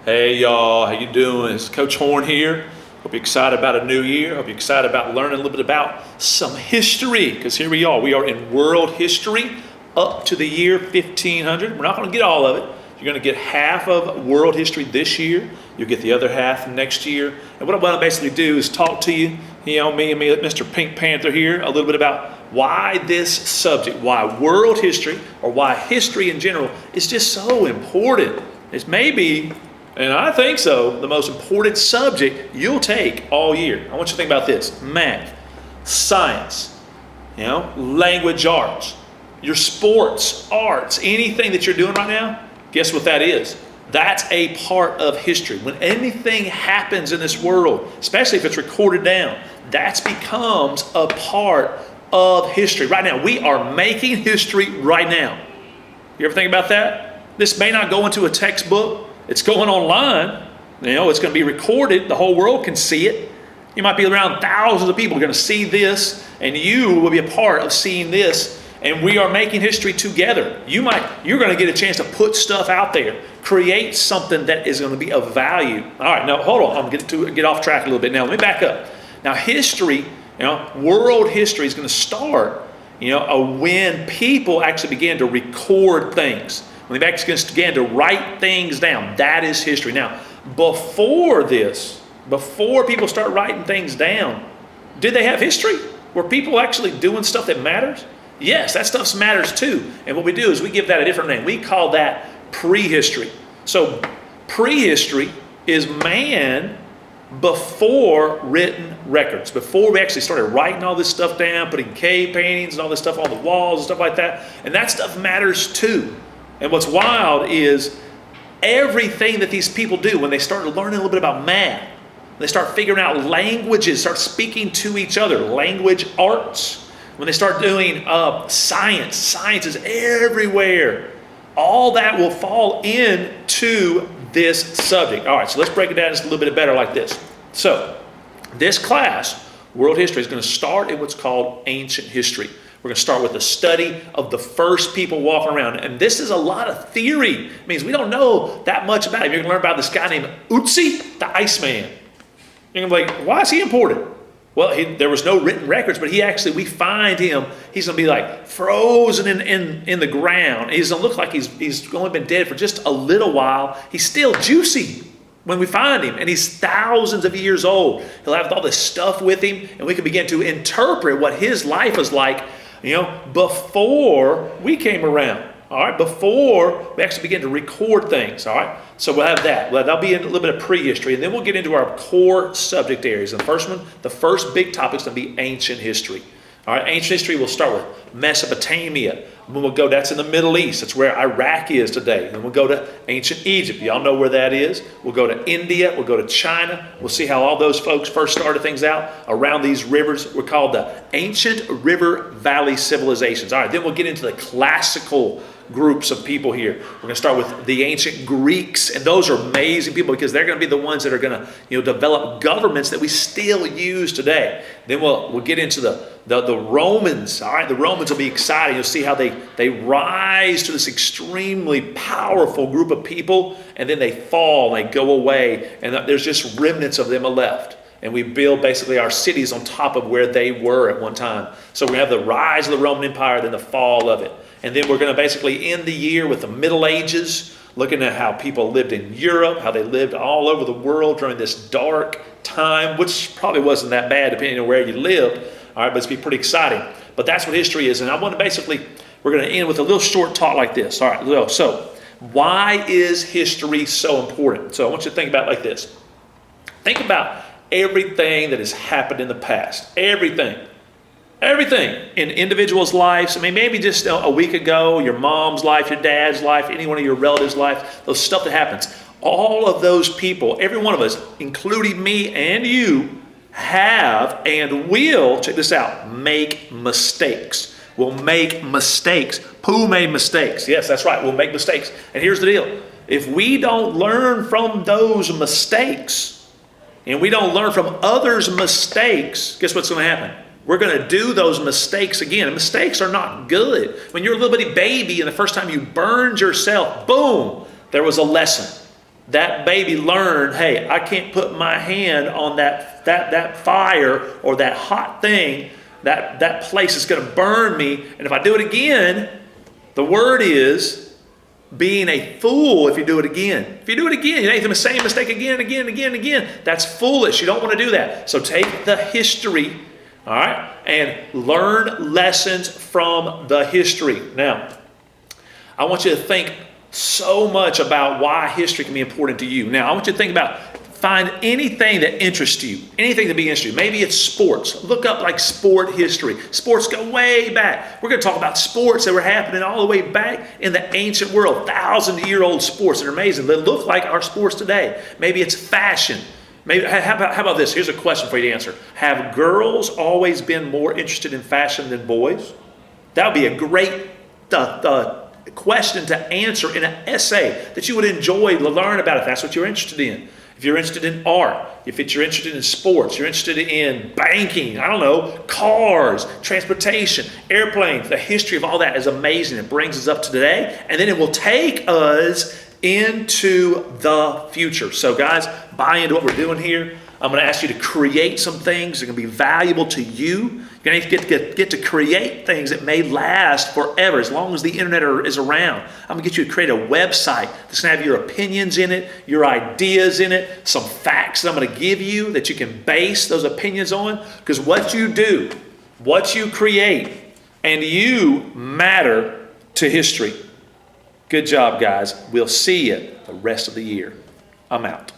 Hey y'all, how you doing? It's Coach Horn here. Hope you're excited about a new year. Hope you're excited about learning a little bit about some history, because here we are. We are in world history up to the year 1500. We're not going to get all of it. You're going to get half of world history this year. You'll get the other half next year. And what I want to basically do is talk to you, me and Mr. Pink Panther here, a little bit about why this subject, why world history, or why history in general is just so important. It's maybe, and I think so, the most important subject you'll take all year. I want you to think about this: math, science, language arts, your sports, arts, anything that you're doing right now. Guess what that is? That's a part of history. When anything happens in this world, especially if it's recorded down, that becomes a part of history. Right now, we are making history right now. You ever think about that? This may not go into a textbook. It's going online. It's going to be recorded. The whole world can see it. You might be around thousands of people who are going to see this, and you will be a part of seeing this. And we are making history together. You're going to get a chance to put stuff out there, create something that is going to be of value. All right, now hold on. I'm going to get off track a little bit. Now let me back up. Now history, world history is going to start, when people actually began to record things. When they actually began to write things down. That is history. Now, before people start writing things down, did they have history? Were people actually doing stuff that matters? Yes, that stuff matters too. And what we do is we give that a different name. We call that prehistory. So prehistory is man before written records. Before we actually started writing all this stuff down, putting cave paintings and all this stuff on the walls and stuff like that. And that stuff matters too. And what's wild is everything that these people do when they start learning a little bit about math, they start figuring out languages, start speaking to each other, language arts. When they start doing science is everywhere. All that will fall into this subject. All right, so let's break it down just a little bit better like this. So this class, world history, is going to start in what's called ancient history. We're going to start with a study of the first people walking around. And this is a lot of theory. It means we don't know that much about it. You're going to learn about this guy named Utsi the Iceman. You're going to be like, why is he important? Well, there was no written records, but we find him. He's going to be like frozen in the ground. He's going to look like he's only been dead for just a little while. He's still juicy when we find him, and he's thousands of years old. He'll have all this stuff with him, and we can begin to interpret what his life was like, before we came around. All right, before we actually begin to record things. All right, so we'll have that. Well, that'll be a little bit of prehistory, and then we'll get into our core subject areas. And the first big topic is going to be ancient history. All right, ancient history we'll start with Mesopotamia. Then we'll go, that's in the Middle East. That's where Iraq is today. Then we'll go to ancient Egypt. Y'all know where that is. We'll go to India. We'll go to China. We'll see how all those folks first started things out around these rivers. We're called the ancient river valley civilizations. All right, then we'll get into the classical groups of people here. We're going to start with the ancient Greeks, and those are amazing people because they're going to be the ones that are going to develop governments that we still use today. Then we'll get into the Romans. All right, the Romans will be exciting. You'll see how they rise to this extremely powerful group of people, and then they fall and they go away, and there's just remnants of them left. And we build basically our cities on top of where they were at one time. So we have the rise of the Roman Empire, then the fall of it. And then we're going to basically end the year with the Middle Ages, looking at how people lived in Europe, how they lived all over the world during this dark time, which probably wasn't that bad depending on where you lived. All right, but it's be pretty exciting. But that's what history is. And I want to we're going to end with a little short talk like this. All right, so why is history so important? So I want you to think about it like this. Think about everything that has happened in the past. Everything in individuals' lives. I mean, maybe just a week ago, your mom's life, your dad's life, any one of your relatives' life, those stuff that happens. All of those people, every one of us, including me and you, have and will, check this out, make mistakes. We'll make mistakes. Who made mistakes? Yes, that's right. We'll make mistakes. And here's the deal. If we don't learn from those mistakes, and we don't learn from others' mistakes, guess what's going to happen? We're going to do those mistakes again. And mistakes are not good. When you're a little bitty baby and the first time you burned yourself, boom, there was a lesson. that baby learned, hey, I can't put my hand on that fire or that hot thing, that place is going to burn me. And if I do it again, the word is being a fool if you do it again. If you do it again, you make the same mistake again and again and again and again. That's foolish. You don't want to do that. So take the history, all right, and learn lessons from the history. Now, I want you to think so much about why history can be important to you. Now, I want you to think about, find anything that interests you, anything that be interesting you. Maybe it's sports. Look up like sport history. Sports go way back. We're going to talk about sports that were happening all the way back in the ancient world, 1,000-year-old sports that are amazing. They look like our sports today. Maybe it's fashion. Maybe, how about this? Here's a question for you to answer. Have girls always been more interested in fashion than boys? That would be a great question to answer in an essay that you would enjoy to learn about if that's what you're interested in. If you're interested in art, if you're interested in sports, you're interested in banking, I don't know, cars, transportation, airplanes, the history of all that is amazing. It brings us up to today, and then it will take us into the future. So guys, buy into what we're doing here. I'm going to ask you to create some things that are going to be valuable to you. You're going to get to create things that may last forever as long as the internet is around. I'm going to get you to create a website that's going to have your opinions in it, your ideas in it, some facts that I'm going to give you that you can base those opinions on. Because what you do, what you create, and you matter to history. Good job, guys. We'll see you the rest of the year. I'm out.